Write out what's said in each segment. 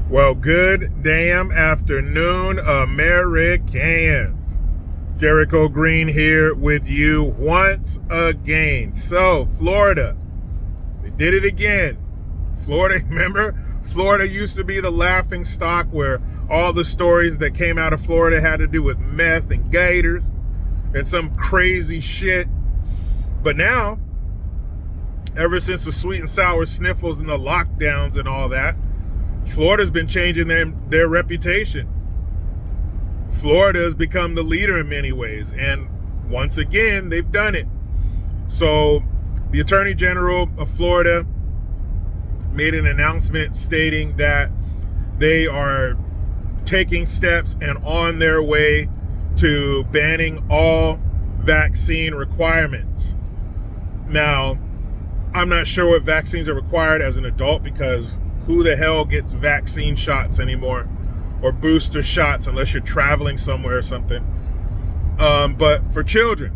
Well, good damn afternoon, Americans. Jericho Green here with you once again. So, Florida, they did it again. Florida, remember? Florida used to be the laughing stock where all the stories that came out of Florida had to do with meth and gators and some crazy shit. But now, ever since the sweet and sour sniffles and the lockdowns and all that, Florida's been changing their reputation. Florida has become the leader in many ways, and once again, they've done it. So the Attorney General of Florida made an announcement stating that they are taking steps and on their way to banning all vaccine requirements. Now, I'm not sure what vaccines are required as an adult, because who the hell gets vaccine shots anymore, or booster shots, unless you're traveling somewhere or something. But for children,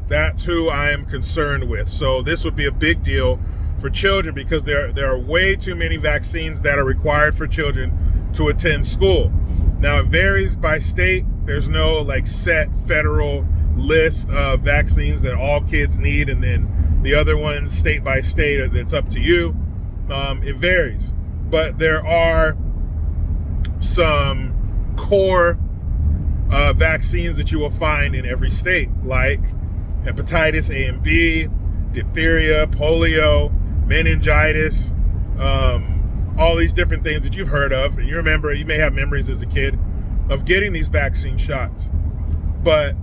that's who I am concerned with. So this would be a big deal for children, because there are way too many vaccines that are required for children to attend school. Now, it varies by state. There's no set federal list of vaccines that all kids need, and then the other ones state by state, that's up to you. It varies. But there are some core vaccines that you will find in every state, like hepatitis A and B, diphtheria, polio, meningitis, all these different things that you've heard of. And you may have memories as a kid of getting these vaccine shots. But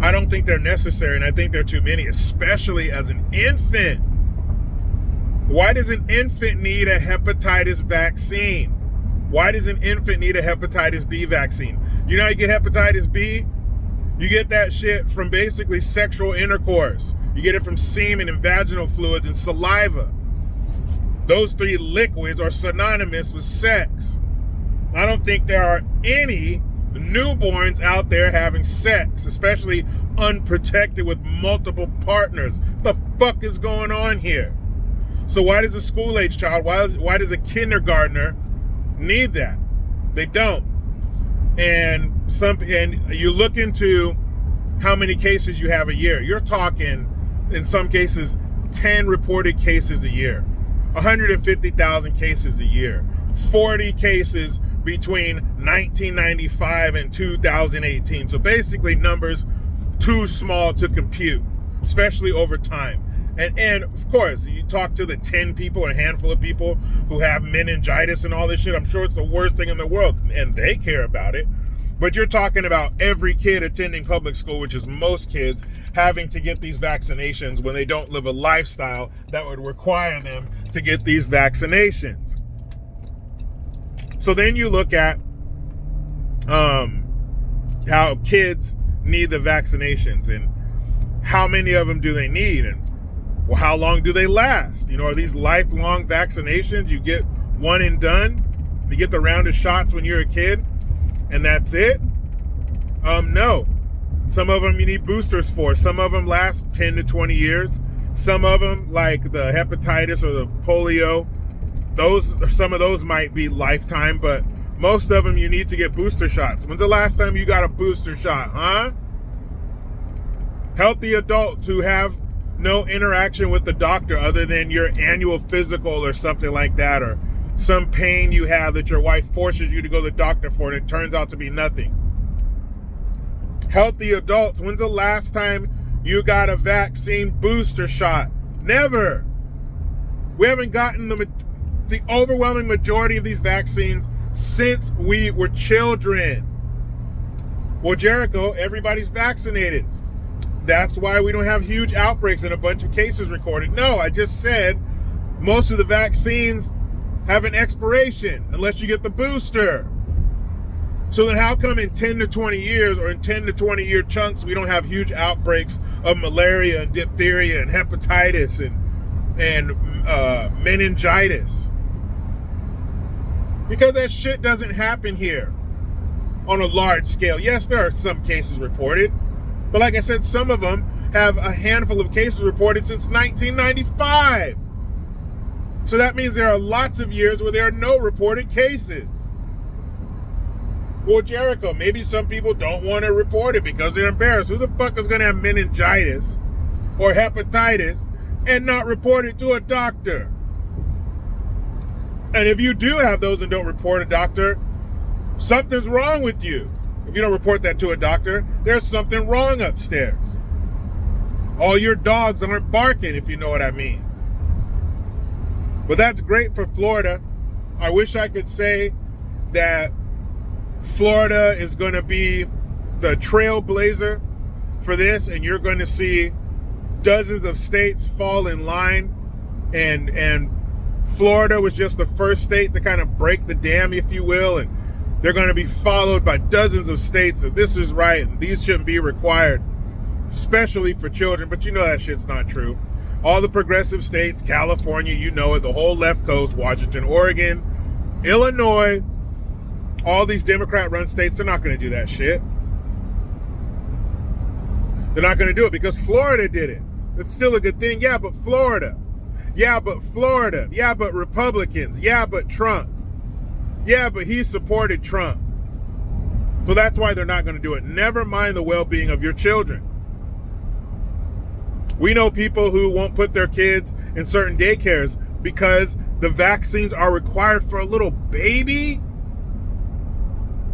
I don't think they're necessary, and I think they're too many, especially as an infant. Why does an infant need a hepatitis vaccine? Why does an infant need a hepatitis B vaccine? You know how you get hepatitis B? You get that shit from basically sexual intercourse. You get it from semen and vaginal fluids and saliva. Those three liquids are synonymous with sex. I don't think there are any newborns out there having sex, especially unprotected with multiple partners. What the fuck is going on here? So why does a school-age child, why does a kindergartner need that? They don't. And you look into how many cases you have a year. You're talking, in some cases, 10 reported cases a year, 150,000 cases a year, 40 cases between 1995 and 2018. So basically numbers too small to compute, especially over time. And of course, you talk to the 10 people or a handful of people who have meningitis and all this shit, I'm sure it's the worst thing in the world, and they care about it. But you're talking about every kid attending public school, which is most kids, having to get these vaccinations when they don't live a lifestyle that would require them to get these vaccinations. So then you look at how kids need the vaccinations, and how many of them do they need, and well, how long do they last? Are these lifelong vaccinations? You get one and done? You get the round of shots when you're a kid, and that's it? No. Some of them you need boosters for. Some of them last 10 to 20 years. Some of them, like the hepatitis or the polio, some of those might be lifetime, but most of them you need to get booster shots. When's the last time you got a booster shot, huh? Healthy adults who have no interaction with the doctor other than your annual physical or something like that, or some pain you have that your wife forces you to go to the doctor for, and it turns out to be nothing. Healthy adults, when's the last time you got a vaccine booster shot? Never. We haven't gotten the overwhelming majority of these vaccines since we were children. Well, Jericho, everybody's vaccinated. That's why we don't have huge outbreaks and a bunch of cases recorded. No, I just said most of the vaccines have an expiration unless you get the booster. So then how come in 10 to 20 years, or in 10 to 20 year chunks, we don't have huge outbreaks of malaria and diphtheria and hepatitis and meningitis? Because that shit doesn't happen here on a large scale. Yes, there are some cases reported, but like I said, some of them have a handful of cases reported since 1995. So that means there are lots of years where there are no reported cases. Well, Jericho, maybe some people don't want to report it because they're embarrassed. Who the fuck is going to have meningitis or hepatitis and not report it to a doctor? And if you do have those and don't report a doctor, something's wrong with you. If you don't report that to a doctor, there's something wrong upstairs. All your dogs aren't barking, if you know what I mean. But that's great for Florida. I wish I could say that Florida is going to be the trailblazer for this, and you're going to see dozens of states fall in line, and Florida was just the first state to kind of break the dam, if you will, and they're going to be followed by dozens of states that this is right and these shouldn't be required, especially for children. But you know that shit's not true. All the progressive states, California, you know it, the whole left coast, Washington, Oregon, Illinois, all these Democrat-run states, they're not going to do that shit. They're not going to do it because Florida did it. It's still a good thing. Yeah, but Florida. Yeah, but Florida. Yeah, but Republicans. Yeah, but Trump. Yeah, but he supported Trump. So that's why they're not going to do it. Never mind the well-being of your children. We know people who won't put their kids in certain daycares because the vaccines are required for a little baby.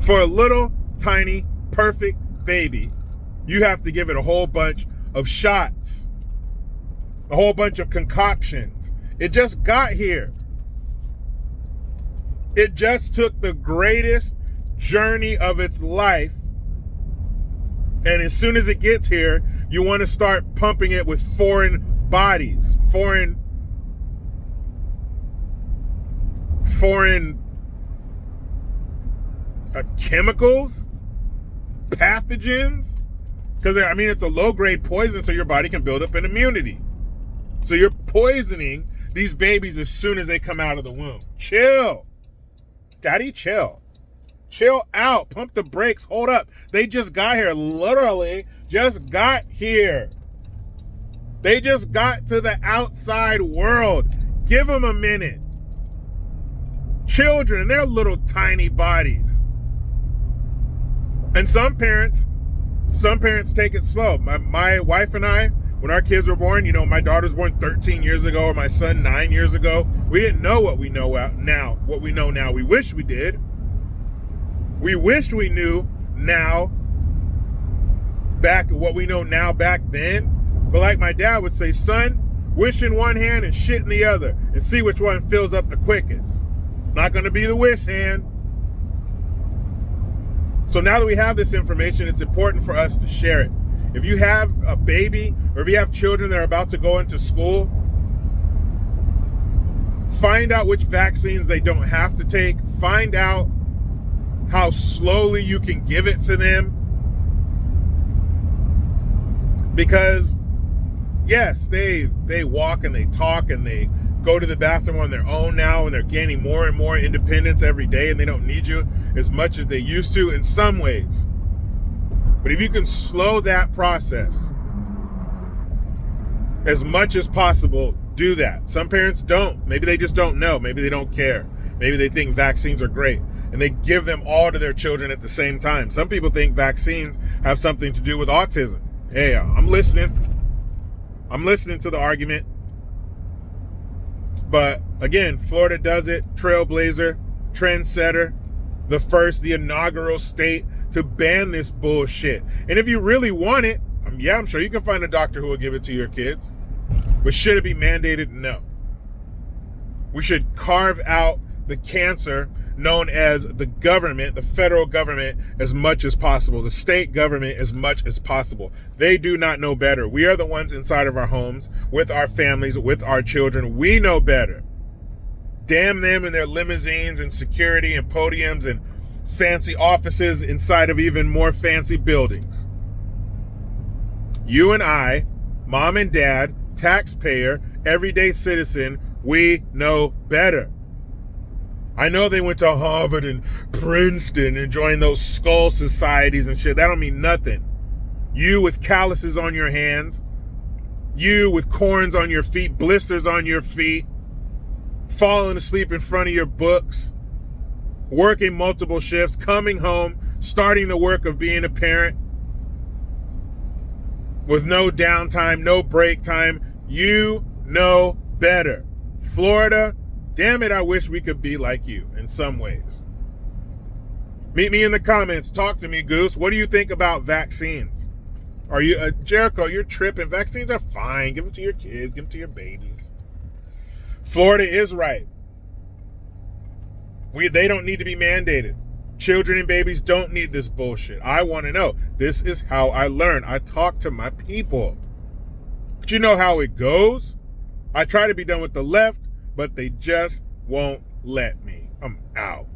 For a little, tiny, perfect baby, you have to give it a whole bunch of shots. A whole bunch of concoctions. It just got here. It just took the greatest journey of its life. And as soon as it gets here, you want to start pumping it with foreign bodies, foreign chemicals, pathogens. Because, I mean, it's a low-grade poison, so your body can build up an immunity. So you're poisoning these babies as soon as they come out of the womb. Chill. Daddy, chill. Chill out. Pump the brakes. Hold up. They just got here. Literally just got here. They just got to the outside world. Give them a minute. Children in their little tiny bodies. And some parents take it slow. My wife and I, when our kids were born, you know, my daughter was born 13 years ago, or my son 9 years ago. We didn't know what we know now. What we know now, we wish we did. We wish we knew now, back what we know now back then. But like my dad would say, son, wish in one hand and shit in the other, and see which one fills up the quickest. It's not going to be the wish hand. So now that we have this information, it's important for us to share it. If you have a baby or if you have children that are about to go into school, find out which vaccines they don't have to take. Find out how slowly you can give it to them. Because, yes, they walk and they talk and they go to the bathroom on their own now, and they're gaining more and more independence every day, and they don't need you as much as they used to in some ways. But if you can slow that process as much as possible, do that. Some parents don't. Maybe they just don't know. Maybe they don't care. Maybe they think vaccines are great, and they give them all to their children at the same time. Some people think vaccines have something to do with autism. Hey, I'm listening. I'm listening to the argument. But again, Florida does it. Trailblazer, trendsetter, the inaugural state to ban this bullshit. And if you really want it, I'm sure you can find a doctor who will give it to your kids. But should it be mandated? No. We should carve out the cancer known as the government, the federal government, as much as possible, the state government as much as possible. They do not know better. We are the ones inside of our homes, with our families, with our children. We know better. Damn them and their limousines and security and podiums and fancy offices inside of even more fancy buildings. You and I, mom and dad, taxpayer, everyday citizen, we know better. I know they went to Harvard and Princeton and joined those skull societies and shit. That don't mean nothing. You with calluses on your hands. You with corns on your feet, blisters on your feet. falling asleep in front of your books, working multiple shifts, coming home, starting the work of being a parent with no downtime, no break time. You know better. Florida, damn it, I wish we could be like you in some ways. Meet me in the comments. Talk to me, Goose. What do you think about vaccines? Are you, Jericho, you're tripping. Vaccines are fine. Give them to your kids. Give them to your babies. Florida is right. They don't need to be mandated. Children and babies don't need this bullshit. I want to know. This is how I learn. I talk to my people. But you know how it goes. I try to be done with the left, but they just won't let me. I'm out.